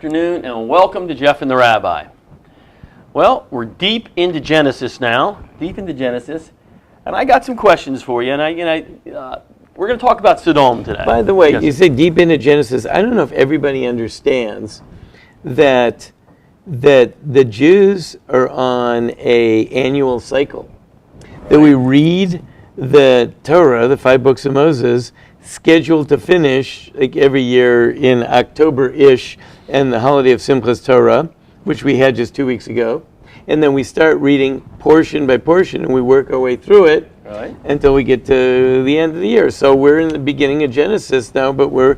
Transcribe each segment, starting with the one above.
afternoon, and welcome to Jeff and the Rabbi. Well, we're deep into Genesis now, and I got some questions for you, and we're going to talk about Sodom today. By the way, you say deep into Genesis. I don't know if everybody understands that the Jews are on an annual cycle. That we read the Torah, the 5 books of Moses, scheduled to finish like every year in October-ish, and the holiday of Simchas Torah, which we had just 2 weeks ago. And then we start reading portion by portion, and we work our way through it until we get to the end of the year. So we're in the beginning of Genesis now, but we're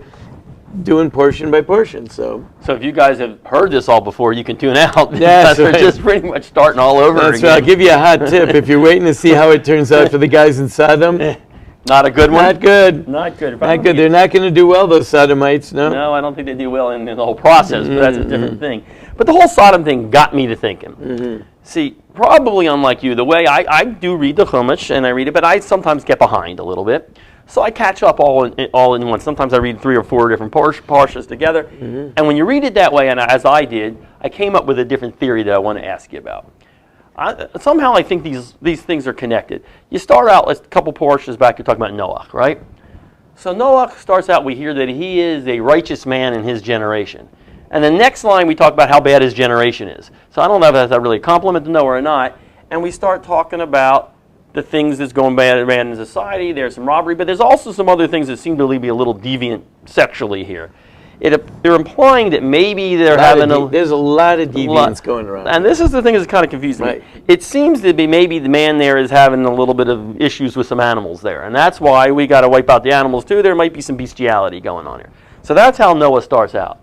doing portion by portion. So if you guys have heard this all before, you can tune out. That's right. We're just pretty much starting all over That's again. right. I'll give you a hot tip. If you're waiting to see how it turns out for the guys in Sodom, not a good one? Not good. Not good. Not good. They're not going to do well, those Sodomites, no? No, I don't think they do well in the whole process, but that's a different thing. But the whole Sodom thing got me to thinking. See, probably unlike you, the way I do read the Chumash, and I read it, but I sometimes get behind a little bit. So I catch up all in one. Sometimes I read 3 or 4 different parshas together. And when you read it that way, and as I did, I came up with a different theory that I want to ask you about. Somehow I think these things are connected. You start out, a couple parshas back, you're talking about Noah, right? So Noah starts out, we hear that he is a righteous man in his generation. And the next line, we talk about how bad his generation is. So I don't know if that's really a compliment to Noah or not. And we start talking about the things that's going bad in society. There's some robbery, but there's also some other things that seem to be a little deviant sexually here. They're implying that maybe they're having there's a lot of deviance going around. And this is the thing that's kind of confusing me. It seems to be maybe the man there is having a little bit of issues with some animals there. And that's why we got to wipe out the animals too. There might be some bestiality going on here. So that's how Noah starts out.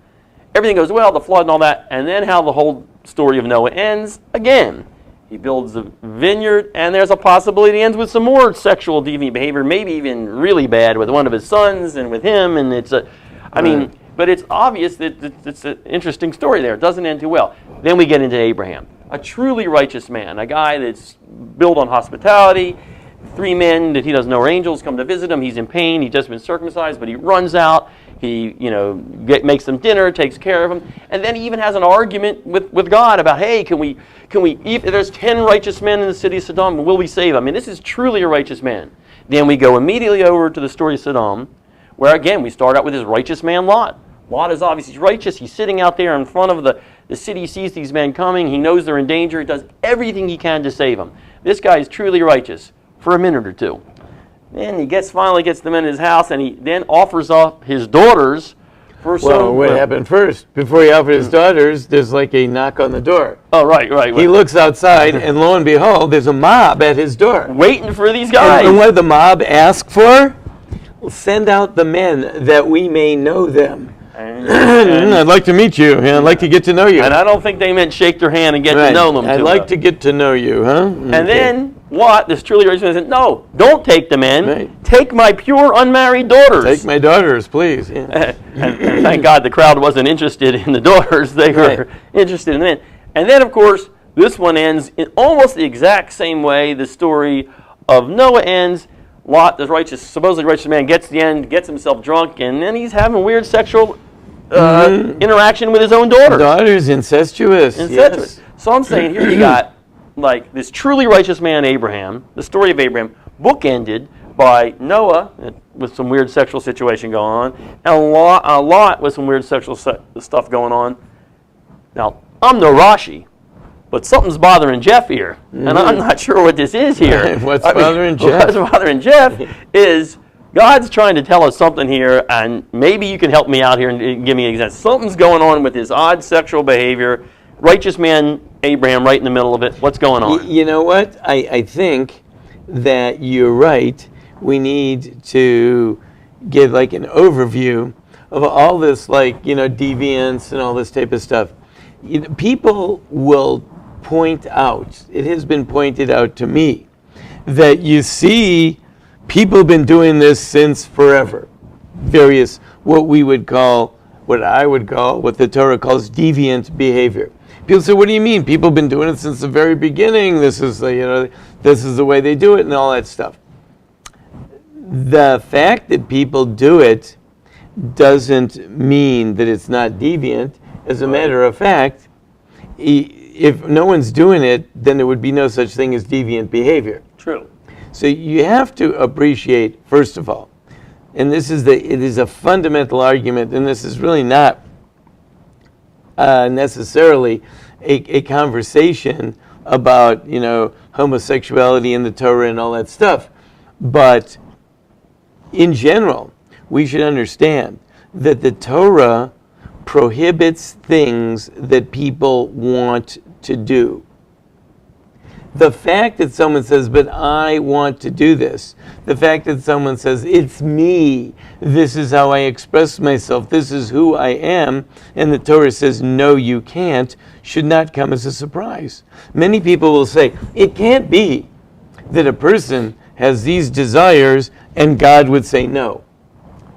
Everything goes well, the flood and all that, and then how the whole story of Noah ends. Again, he builds a vineyard, and there's a possibility it ends with some more sexual deviant behavior, maybe even really bad with one of his sons and with him. And but it's obvious that it's an interesting story there. It doesn't end too well. Then we get into Abraham, a truly righteous man, a guy that's built on hospitality. 3 men that he doesn't know are angels come to visit him. He's in pain. He's just been circumcised, but he runs out. He, makes them dinner, takes care of them, and then he even has an argument with God about, hey, can we? If there's 10 righteous men in the city of Sodom, will we save them? I mean, this is truly a righteous man. Then we go immediately over to the story of Sodom, where again we start out with this righteous man Lot. Lot is obviously righteous. He's sitting out there in front of the city. He sees these men coming. He knows they're in danger. He does everything he can to save them. This guy is truly righteous for a minute or two. Then he finally gets them in his house, and he then offers up his daughters for some... Well, what happened first? Before he offered his daughters, there's like a knock on the door. Oh, right. He looks outside, and lo and behold, there's a mob at his door. Waiting for these guys. And what did the mob ask for? Well, send out the men that we may know them. I'd like to meet you, and I'd like to get to know you. And I don't think they meant shake their hand and get to know them. I'd like to get to know you, huh? And then Lot, this truly righteous man, said, no, don't take the men. Right. Take my pure unmarried daughters. Take my daughters, please. Yeah. and thank God the crowd wasn't interested in the daughters. They were interested in the men. And then, of course, this one ends in almost the exact same way the story of Noah ends. Lot, the supposedly righteous man, gets to the end, gets himself drunk, and then he's having weird sexual interaction with his own daughter. Daughter's incestuous. Yes. So I'm saying here you got like this truly righteous man Abraham, the story of Abraham, bookended by Noah with some weird sexual situation going on, and Lot with some weird sexual stuff going on. Now, I'm no Rashi, but something's bothering Jeff here, and I'm not sure what this is here. What's bothering Jeff? What's bothering Jeff is God's trying to tell us something here, and maybe you can help me out here and give me an example. Something's going on with his odd sexual behavior. Righteous man Abraham right in the middle of it. What's going on? You know what? I think that you're right. We need to give like an overview of all this, deviance and all this type of stuff. People will point out, it has been pointed out to me, that you see people have been doing this since forever. Various, what I would call, what the Torah calls deviant behavior. People say, what do you mean? People have been doing it since the very beginning. This is the way they do it and all that stuff. The fact that people do it doesn't mean that it's not deviant. As a matter of fact, if no one's doing it, then there would be no such thing as deviant behavior. True. So you have to appreciate, first of all, and it is a fundamental argument, and this is really not necessarily a conversation about, homosexuality in the Torah and all that stuff. But in general, we should understand that the Torah prohibits things that people want to do. The fact that someone says, but I want to do this, the fact that someone says, it's me, this is how I express myself, this is who I am, and the Torah says, no, you can't, should not come as a surprise. Many people will say, it can't be that a person has these desires and God would say no.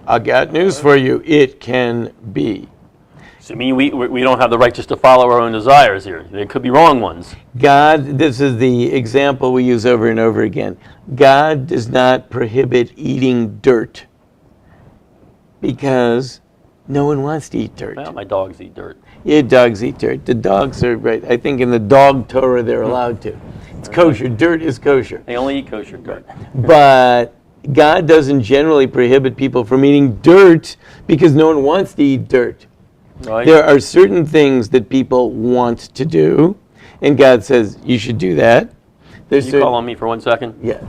I got news for you, it can be. So I mean, we don't have the right just to follow our own desires here. They could be wrong ones. God, this is the example we use over and over again. God does not prohibit eating dirt because no one wants to eat dirt. Well, my dogs eat dirt. Yeah, dogs eat dirt. The dogs are right. I think in the dog Torah they're allowed to. It's kosher. Dirt is kosher. They only eat kosher dirt. But God doesn't generally prohibit people from eating dirt because no one wants to eat dirt. Right. There are certain things that people want to do, and God says you should do that. Can you call on me for 1 second? Yeah.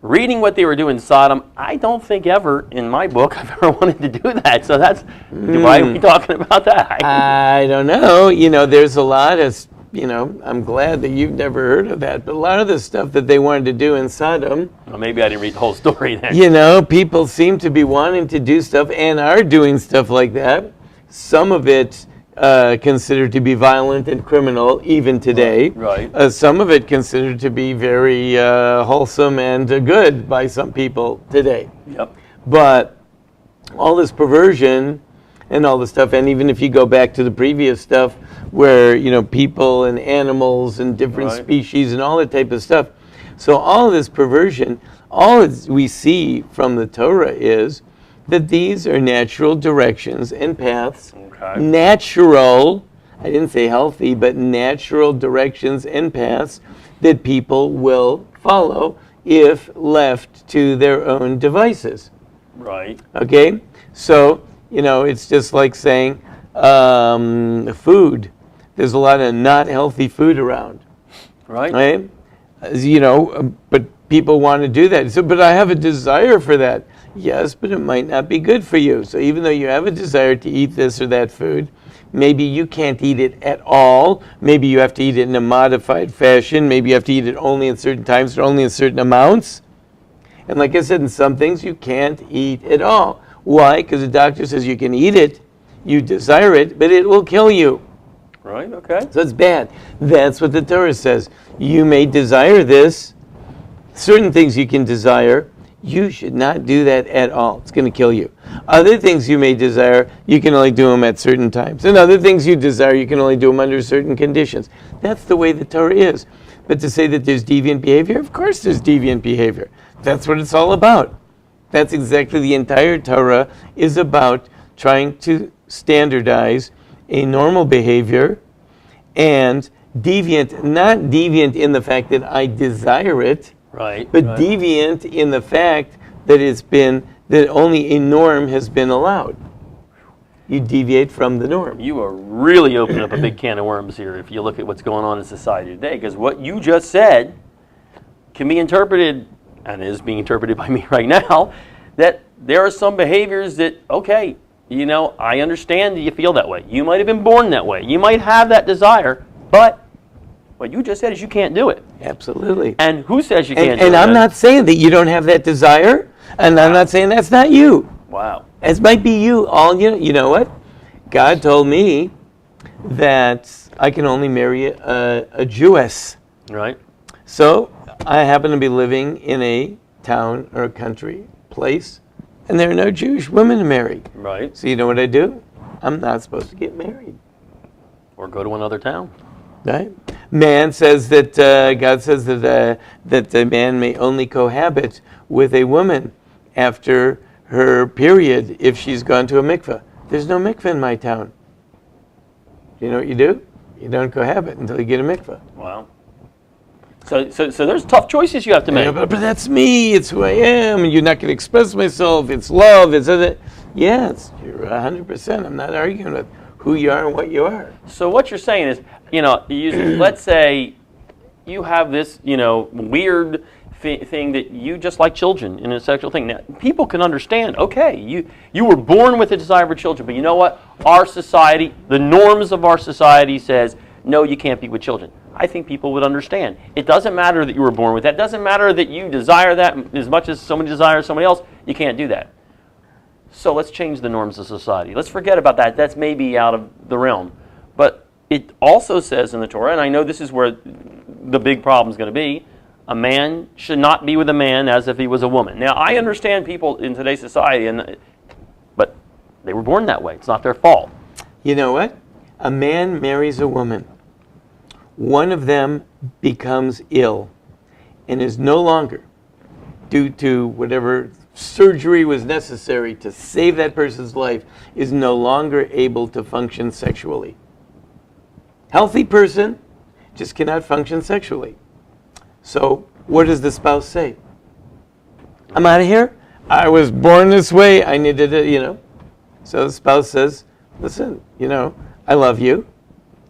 Reading what they were doing in Sodom, I don't think ever in my book I've ever wanted to do that. So that's why are we talking about that? I don't know. There's a lot of, I'm glad that you've never heard of that, but a lot of the stuff that they wanted to do in Sodom. Well, maybe I didn't read the whole story then. People seem to be wanting to do stuff and are doing stuff like that. Some of it considered to be violent and criminal even today. Right. Some of it considered to be very wholesome and good by some people today. Yep. But all this perversion and all this stuff, and even if you go back to the previous stuff where, people and animals and different species and all that type of stuff. So all of this perversion, all we see from the Torah is that these are natural directions and paths. Okay. Natural, I didn't say healthy, but natural directions and paths that people will follow if left to their own devices. Right. Okay? So, it's just like saying food. There's a lot of not healthy food around. Right. Right? But people want to do that. So, but I have a desire for that. Yes, but it might not be good for you. So even though you have a desire to eat this or that food, maybe you can't eat it at all. Maybe you have to eat it in a modified fashion. Maybe you have to eat it only at certain times or only in certain amounts. And like I said, in some things you can't eat at all. Why? Because the doctor says you can eat it, you desire it, but it will kill you. Right, okay. So it's bad. That's what the Torah says. You may desire this. Certain things you can desire. You should not do that at all. It's going to kill you. Other things you may desire, you can only do them at certain times. And other things you desire, you can only do them under certain conditions. That's the way the Torah is. But to say that there's deviant behavior, of course there's deviant behavior. That's what it's all about. That's exactly the entire Torah is about, trying to standardize a normal behavior and deviant, not deviant in the fact that I desire it, right, but deviant in the fact that that only a norm has been allowed. You deviate from the norm. You are really opening up a big can of worms here if you look at what's going on in society today, because what you just said can be interpreted, and is being interpreted by me right now, that there are some behaviors that, okay, I understand that you feel that way. You might have been born that way. You might have that desire, but what you just said is you can't do it. Absolutely. And who says you can't do it? And I'm not saying that you don't have that desire, and I'm not saying that's not you. Wow. It might be you. You know what? God told me that I can only marry a Jewess. Right. So I happen to be living in a town or a country, place, and there are no Jewish women to marry. Right. So you know what I do? I'm not supposed to get married. Or go to another town. Right? Man says that God says that a man may only cohabit with a woman after her period if she's gone to a mikveh. There's no mikveh in my town. You know what you do? You don't cohabit until you get a mikvah. Wow. So there's tough choices you have to make. Yeah, but that's me. It's who I am. And you're not going to express myself. It's love. It's other. Yes, you're 100%. I'm not arguing with who you are and what you are. So what you're saying is, let's say you have this, weird thing that you just like children in a sexual thing. Now, people can understand, okay, you were born with a desire for children, but you know what? Our society, the norms of our society says, no, you can't be with children. I think people would understand. It doesn't matter that you were born with that. It doesn't matter that you desire that as much as somebody desires somebody else. You can't do that. So let's change the norms of society. Let's forget about that. That's maybe out of the realm. But it also says in the Torah, and I know this is where the big problem is going to be, a man should not be with a man as if he was a woman. Now, I understand people in today's society, but they were born that way. It's not their fault. You know what? A man marries a woman. One of them becomes ill and is no longer, due to whatever surgery was necessary to save that person's life, is no longer able to function sexually. Healthy person just cannot function sexually. So what does the spouse say? I'm out of here. I was born this way. I needed it, So the spouse says, listen, I love you.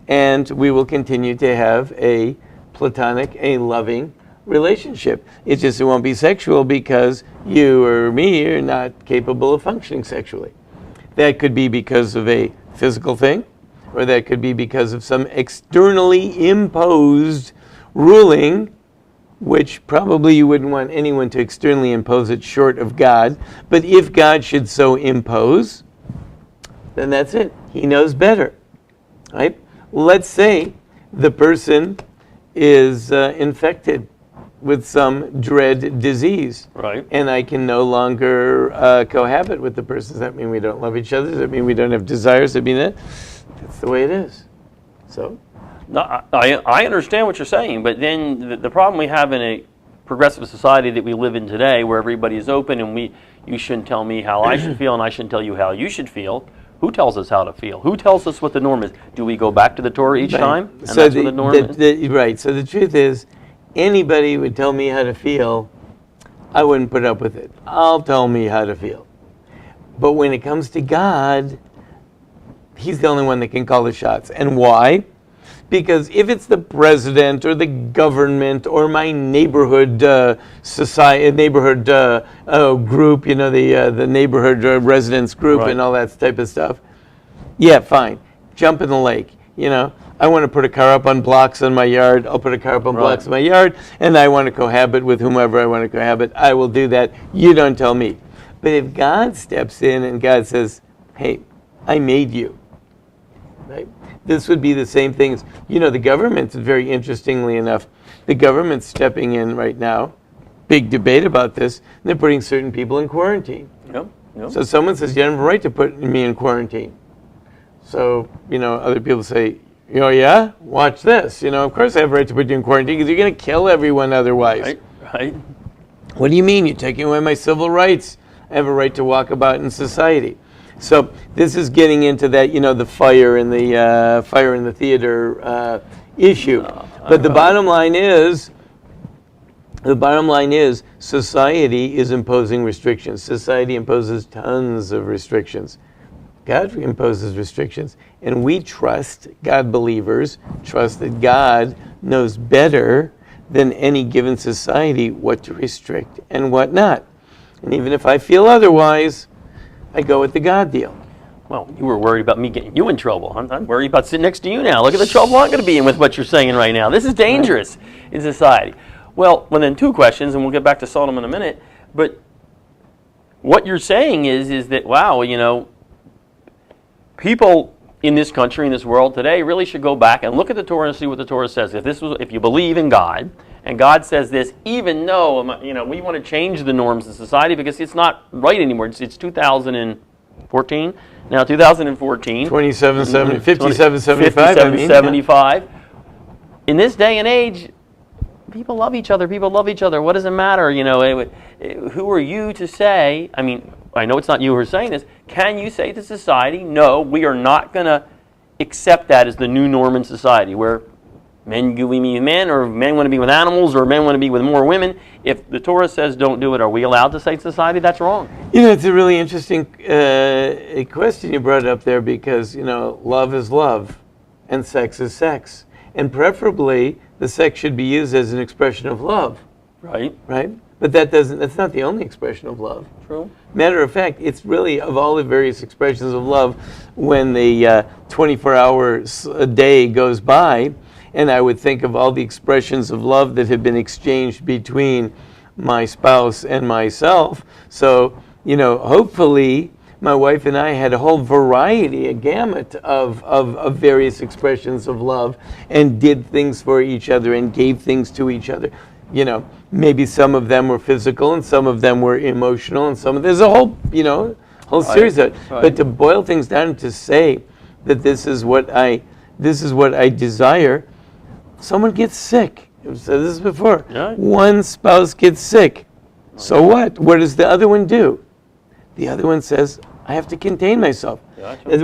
And we will continue to have a platonic, a loving relationship. It won't be sexual because you or me are not capable of functioning sexually. That could be because of a physical thing, or that could be because of some externally imposed ruling, which probably you wouldn't want anyone to externally impose it short of God. But if God should so impose, then that's it. He knows better, right? Let's say the person is infected with some dread disease. Right. And I can no longer cohabit with the person. Does that mean we don't love each other? Does that mean we don't have desires? Does that mean that's the way it is. So? No, I understand what you're saying, but then the problem we have in a progressive society that we live in today, where everybody is open and you shouldn't tell me how I should feel and I shouldn't tell you how you should feel. Who tells us how to feel? Who tells us what the norm is? Do we go back to the Torah each time? And so that's what the norm is? Right. So the truth is, anybody would tell me how to feel, I wouldn't put up with it. I'll tell me how to feel. But when it comes to God, He's the only one that can call the shots. And why? Because if it's the president or the government or my neighborhood group, the neighborhood residents group, right, and all that type of stuff, yeah, fine. Jump in the lake. I want to put a car up on blocks in my yard. I'll put a car up on blocks in my yard, and I want to cohabit with whomever I want to cohabit. I will do that. You don't tell me. But if God steps in and God says, hey, I made you, right? This would be the same thing as, the government, very interestingly enough, the government's stepping in right now. Big debate about this. They're putting certain people in quarantine. Yep. So someone says, you don't have a right to put me in quarantine. So, other people say, yeah, watch this. Of course I have a right to put you in quarantine because you're going to kill everyone otherwise. Right. What do you mean? You're taking away my civil rights. I have a right to walk about in society. So this is getting into that, the fire in the theater issue. But the bottom line is, society is imposing restrictions. Society imposes tons of restrictions. God imposes restrictions, and we trust, God believers trust that God knows better than any given society what to restrict and what not. And even if I feel otherwise, I go with the God deal. Well, you were worried about me getting you in trouble. I'm worried about sitting next to you now. Look at the trouble I'm going to be in with what you're saying right now. This is dangerous in society. Well, then two questions, and we'll get back to Sodom in a minute. But what you're saying is that, wow, people in this country, in this world today, really should go back and look at the Torah and see what the Torah says. If you believe in God, and God says this, even though we want to change the norms of society because it's not right anymore. It's 2014 now. 2014. 5775. In this day and age, people love each other. People love each other. What does it matter? Who are you to say? I mean, I know it's not you who are saying this. Can you say to society, no, we are not going to accept that as the new norm in society, where men go be with men, or men want to be with animals, or men want to be with more women. If the Torah says don't do it, are we allowed to say in society that's wrong? It's a really interesting question you brought up there, because, love is love and sex is sex. And preferably, the sex should be used as an expression of love. Right. Right? But that's not the only expression of love. True. Matter of fact, it's really, of all the various expressions of love, when the 24 hours a day goes by, and I would think of all the expressions of love that have been exchanged between my spouse and myself. So, hopefully my wife and I had a whole variety, a gamut of various expressions of love, and did things for each other and gave things to each other. Maybe some of them were physical and some of them were emotional, and there's a whole, whole series of it. Right. But to boil things down to say that this is what I desire, someone gets sick. I've said this before. Yeah. One spouse gets sick. So what? What does the other one do? The other one says, I have to contain myself. Gotcha. As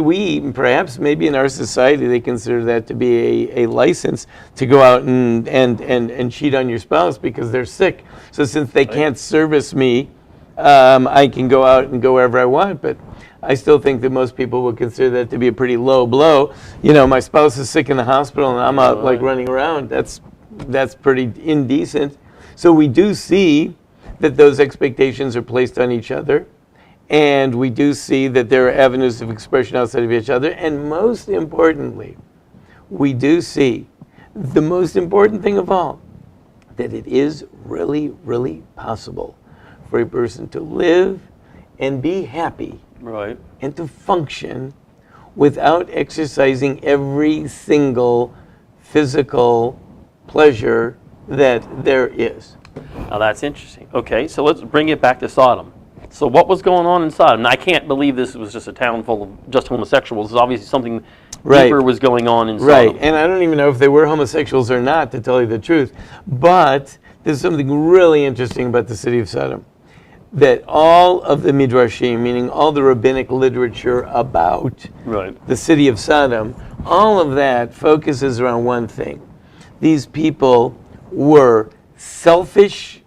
perhaps maybe in our society, they consider that to be a license to go out and cheat on your spouse because they're sick. So since they can't service me, I can go out and go wherever I want. But I still think that most people would consider that to be a pretty low blow. My spouse is sick in the hospital and I'm out running around. That's pretty indecent. So we do see that those expectations are placed on each other. And we do see that there are avenues of expression outside of each other. And most importantly, we do see the most important thing of all, that it is really, really possible for a person to live and be happy, Right. and to function without exercising every single physical pleasure that there is. Now that's interesting. Okay, so let's bring it back to Sodom. So what was going on in Sodom? Now, I can't believe this was just a town full of just homosexuals. There's obviously something deeper was going on in Sodom. Right, and I don't even know if they were homosexuals or not, to tell you the truth. But there's something really interesting about the city of Sodom. That all of the Midrashim, meaning all the rabbinic literature about the city of Sodom, all of that focuses around one thing. These people were selfish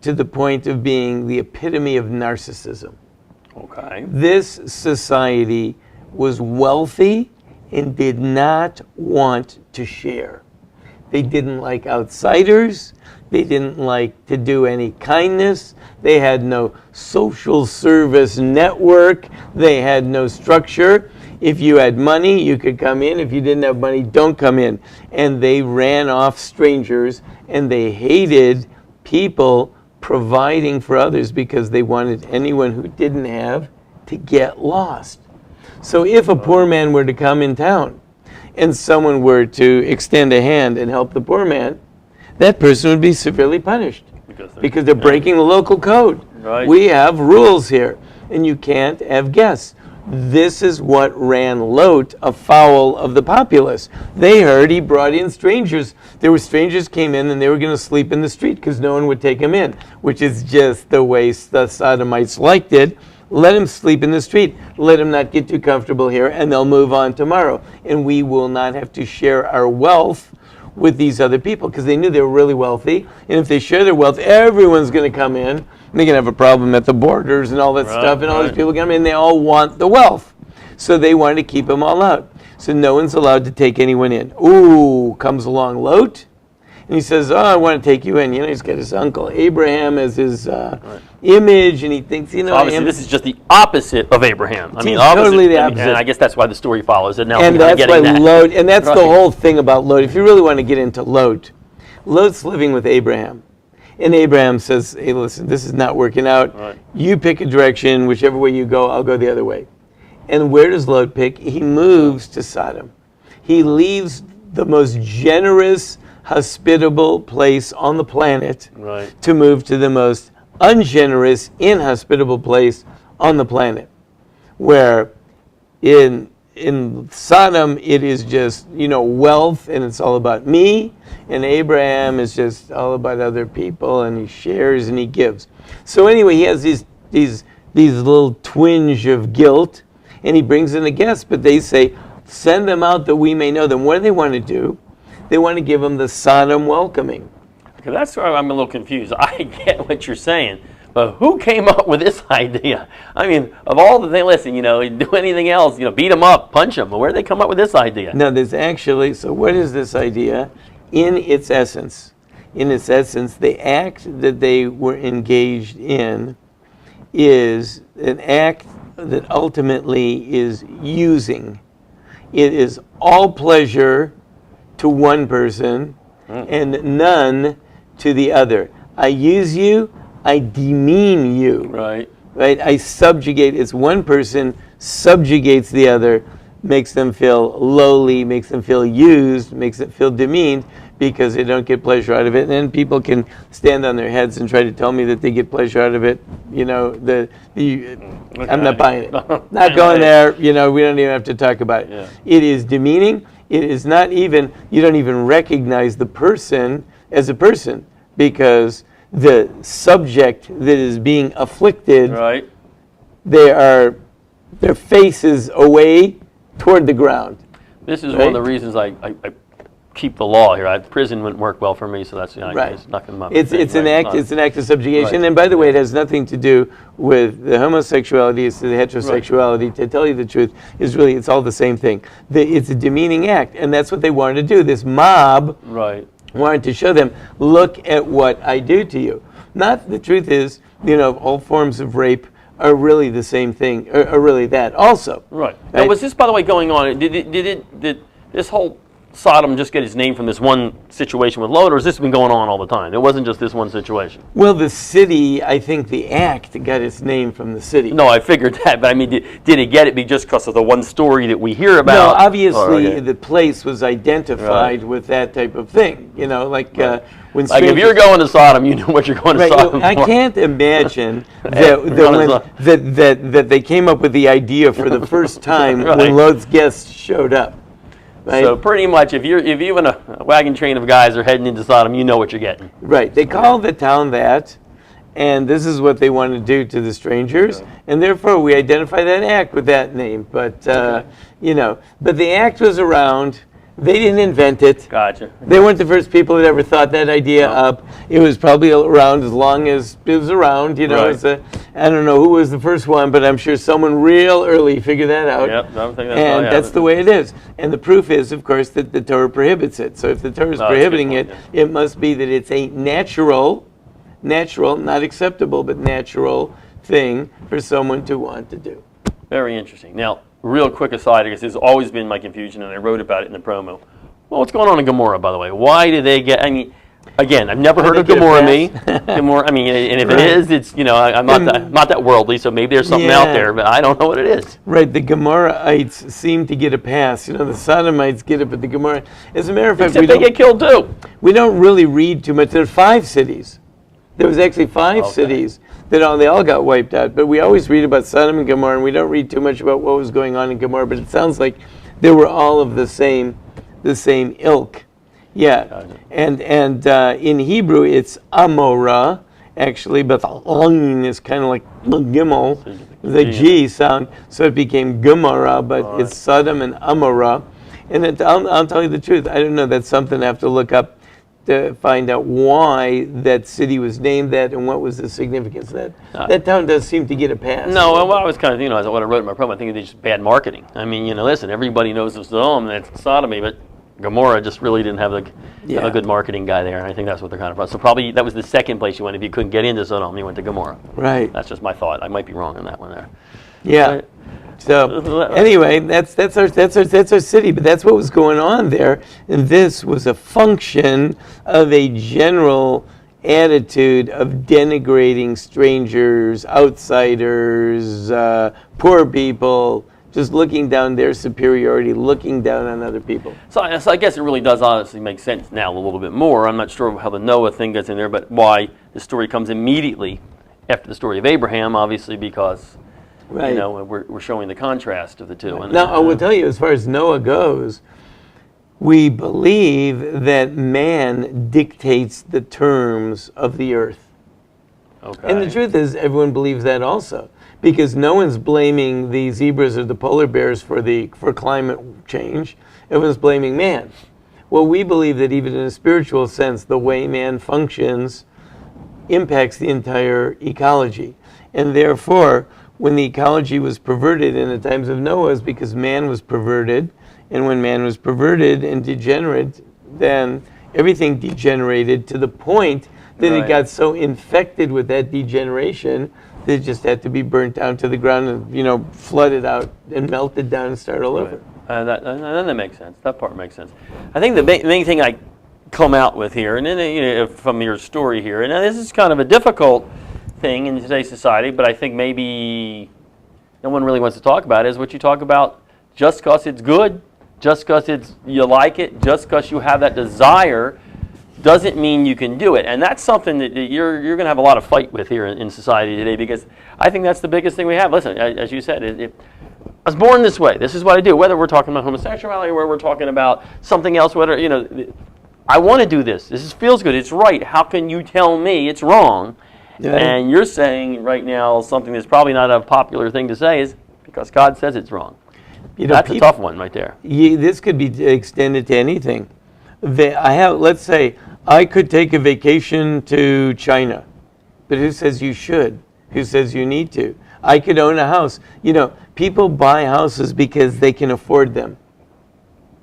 to the point of being the epitome of narcissism. Okay. This society was wealthy and did not want to share. They didn't like outsiders. They didn't like to do any kindness. They had no social service network. They had no structure. If you had money, you could come in. If you didn't have money, don't come in. And they ran off strangers, and they hated people providing for others because they wanted anyone who didn't have to get lost. So if a poor man were to come in town and someone were to extend a hand and help the poor man, that person would be severely punished because they're breaking the local code. Right. We have rules here, and you can't have guests. This is what ran Lot afoul of the populace. They heard he brought in strangers. There were strangers came in and they were going to sleep in the street because no one would take them in, which is just the way the Sodomites liked it. Let him sleep in the street. Let him not get too comfortable here, and they'll move on tomorrow. And we will not have to share our wealth with these other people, because they knew they were really wealthy. And if they share their wealth, everyone's going to come in. And they're going to have a problem at the borders and all that stuff. And all these people come in, they all want the wealth. So they wanted to keep them all out. So no one's allowed to take anyone in. Ooh, comes along Lot. And he says, oh, I want to take you in. He's got his uncle Abraham as his image, and he thinks, so obviously this is just the opposite of Abraham. Obviously, totally the opposite. And I guess that's why the story follows it now. And that's why Lot, and that's the whole thing about Lot. If you really want to get into Lot, Lot's living with Abraham. And Abraham says, hey, listen, this is not working out. Right. You pick a direction, whichever way you go, I'll go the other way. And where does Lot pick? He moves to Sodom. He leaves the most generous, hospitable place on the planet to move to the most ungenerous, inhospitable place on the planet, where in Sodom it is just wealth and it's all about me, and Abraham is just all about other people, and he shares and he gives. So anyway, he has these little twinge of guilt, and he brings in a guest, but they say, Send them out that we may know them. What do they want to do? They want to give them the Sodom welcoming. Okay, that's where I'm a little confused. I get what you're saying, but who came up with this idea? I mean, of all the things, listen, do anything else, beat them up, punch them. But where did they come up with this idea? No, there's actually, so what is this idea? In its essence, the act that they were engaged in is an act that ultimately is using. It is all pleasure to one person and none to the other. I use you, I demean you. Right. I subjugate. It's one person subjugates the other, makes them feel lowly, makes them feel used, makes them feel demeaned because they don't get pleasure out of it. And then people can stand on their heads and try to tell me that they get pleasure out of it. I'm not buying it. Not going there. We don't even have to talk about it. Yeah. It is demeaning. It is not even, you don't even recognize the person as a person because the subject that is being afflicted, Right. their face is away toward the ground. This is one of the reasons I keep the law here. Prison wouldn't work well for me, so that's Right. it's not going to. It's an act of subjugation, Right. and by the way, it has nothing to do with the homosexuality. It's the heterosexuality. Right. To tell you the truth, it's all the same thing. It's a demeaning act, and that's what they wanted to do. This mob wanted to show them, look at what I do to you. Not the truth is, all forms of rape are really the same thing, are really that also. Right. Now, was this, by the way, going on? Did this whole Sodom just get its name from this one situation with Lot, or has this been going on all the time? It wasn't just this one situation. Well, the city, I think the act got its name from the city. No, I figured that, but I mean, did it get it just because of the one story that we hear about? No, obviously the place was identified with that type of thing. When if you're going to Sodom, you know what you're going to Sodom for. I can't imagine that they came up with the idea for the first time when Lot's guests showed up. Right? So pretty much, if you and a wagon train of guys are heading into Sodom, you know what you're getting. Right. They call the town that, and this is what they want to do to the strangers, and therefore we identify that act with that name. But but the act was around. They didn't invent it. Gotcha. They weren't the first people that ever thought that idea up. It was probably around as long as it was around. Right. I don't know who was the first one, but I'm sure someone real early figured that out. Yep, I think that's and that's the way it is. And the proof is, of course, that the Torah prohibits it. So if the Torah is prohibiting it, it must be that it's a natural, not acceptable, but natural thing for someone to want to do. Very interesting. Now, real quick aside, because this has always been my confusion, and I wrote about it in the promo. Well, what's going on in Gomorrah, by the way? Why do they get? I mean, again, I've never heard of Gomorrah. Gomorrah. I mean, and if it is, it's I'm not that worldly, so maybe there's something out there, but I don't know what it is. Right. The Gomorrahites seem to get a pass. The Sodomites get it, but the Gomorrah. As a matter of fact, they get killed too. We don't really read too much. There are 5 cities. There was actually 5 cities. They all got wiped out, but we always read about Sodom and Gomorrah, and we don't read too much about what was going on in Gomorrah. But it sounds like they were all of the same ilk. Yeah, and in Hebrew it's Amorah actually, but the ong is kind of like gimel, the G sound, so it became Gomorrah, but it's Sodom and Amorah. And I'll tell you the truth, I don't know. That's something I have to look up to find out why that city was named that and what was the significance of that. That town does seem to get a pass. No, well, I was kind of, as what I wrote in my promo, I think it's just bad marketing. I mean, listen, everybody knows of Sodom and it's sodomy, but Gomorrah just really didn't have a good marketing guy there, and I think that's what they're kind of about. So probably that was the second place you went. If you couldn't get into Sodom, you went to Gomorrah. Right. That's just my thought. I might be wrong on that one there. Yeah. So anyway, that's our city, but that's what was going on there, and this was a function of a general attitude of denigrating strangers, outsiders, poor people, just looking down their superiority, looking down on other people. So I guess it really does honestly make sense now a little bit more. I'm not sure how the Noah thing gets in there, but why the story comes immediately after the story of Abraham, obviously because we're showing the contrast of the two. Right. Now, I will tell you, as far as Noah goes, we believe that man dictates the terms of the earth. Okay. And the truth is, everyone believes that also, because no one's blaming the zebras or the polar bears for climate change. Everyone's blaming man. Well, we believe that even in a spiritual sense, the way man functions impacts the entire ecology. And therefore, when the ecology was perverted in the times of Noah, is because man was perverted. And when man was perverted and degenerate, then everything degenerated to the point that it got so infected with that degeneration that it just had to be burnt down to the ground and, flooded out and melted down and start all over. That makes sense. That part makes sense. I think the main thing I come out with here, and then from your story here, and this is kind of a difficult thing in today's society, but I think maybe no one really wants to talk about it, is what you talk about. Just because it's good, just because you like it, just because you have that desire, doesn't mean you can do it. And that's something that you're going to have a lot of fight with here in society today, because I think that's the biggest thing we have. Listen, as you said, I was born this way. This is what I do. Whether we're talking about homosexuality or we're talking about something else, whether, I want to do this. This feels good. It's right. How can you tell me it's wrong? Yeah. And you're saying right now something that's probably not a popular thing to say is because God says it's wrong. That's a tough one right there. This could be extended to anything. Let's say I could take a vacation to China, but who says you should? Who says you need to? I could own a house. People buy houses because they can afford them.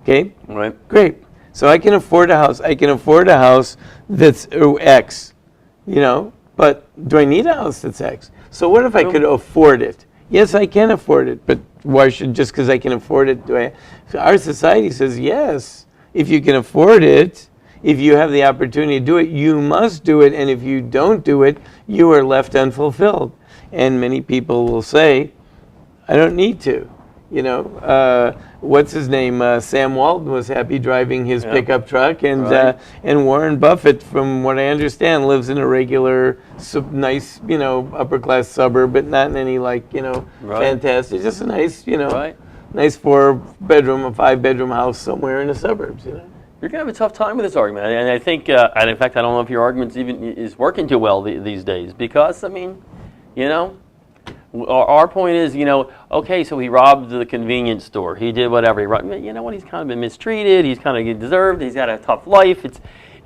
Okay? Right. Great. So I can afford a house. I can afford a house that's X, but do I need a house that's X? So what if I could afford it? Yes, I can afford it, but why should, just because I can afford it, So our society says, yes, if you can afford it, if you have the opportunity to do it, you must do it, and if you don't do it, you are left unfulfilled. And many people will say, I don't need to. What's his name? Sam Walton was happy driving his pickup truck, and Warren Buffett, from what I understand, lives in a regular, nice, upper class suburb, but not in any fantastic. Just a nice, nice 4-bedroom, a 5-bedroom house somewhere in the suburbs. You're gonna have a tough time with this argument, and I think, and in fact, I don't know if your argument even is working too well these days, because our point is, okay, so he robbed the convenience store. He did whatever. He robbed. He's kind of been mistreated. He's kind of deserved. He's had a tough life.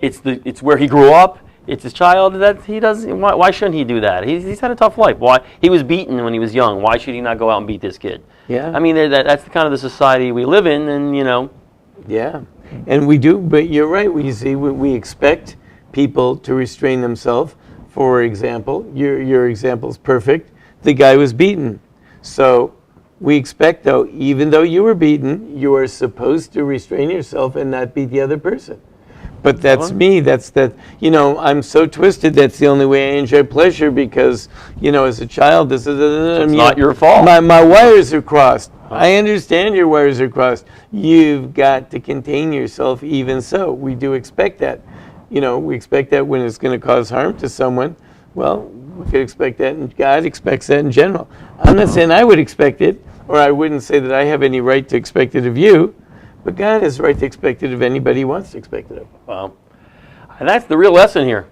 It's where he grew up. It's his child. That he doesn't. Why shouldn't he do that? He's had a tough life. Why? He was beaten when he was young. Why should he not go out and beat this kid? Yeah. I mean, that's the kind of the society we live in, and Yeah, and we do. But you're right. We expect people to restrain themselves. For example, your example is perfect. The guy was beaten. So we expect, though, even though you were beaten, you are supposed to restrain yourself and not beat the other person. But that's me. I'm so twisted. That's the only way I enjoy pleasure because, as a child, this is... It's not your fault. My wires are crossed. I understand your wires are crossed. You've got to contain yourself even so. We do expect that. We expect that when it's going to cause harm to someone. Well, we could expect that, and God expects that in general. I'm not saying I would expect it, or I wouldn't say that I have any right to expect it of you, but God has the right to expect it of anybody who wants to expect it of. Well, and that's the real lesson here.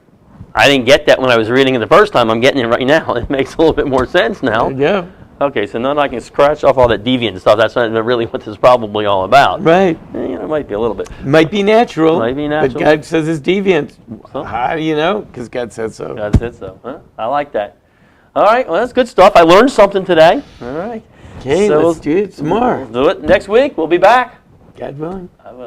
I didn't get that when I was reading it the first time. I'm getting it right now. It makes a little bit more sense now. Yeah. Okay, so now I can scratch off all that deviant stuff. That's not really what this is probably all about. Right. It might be a little bit. Might be natural. Might be natural. But God says it's deviant. So? How do you know? Because God said so. God said so. Huh? I like that. All right, well, that's good stuff. I learned something today. All right. Okay, so let's do it some more. We'll do it next week. We'll be back. God willing.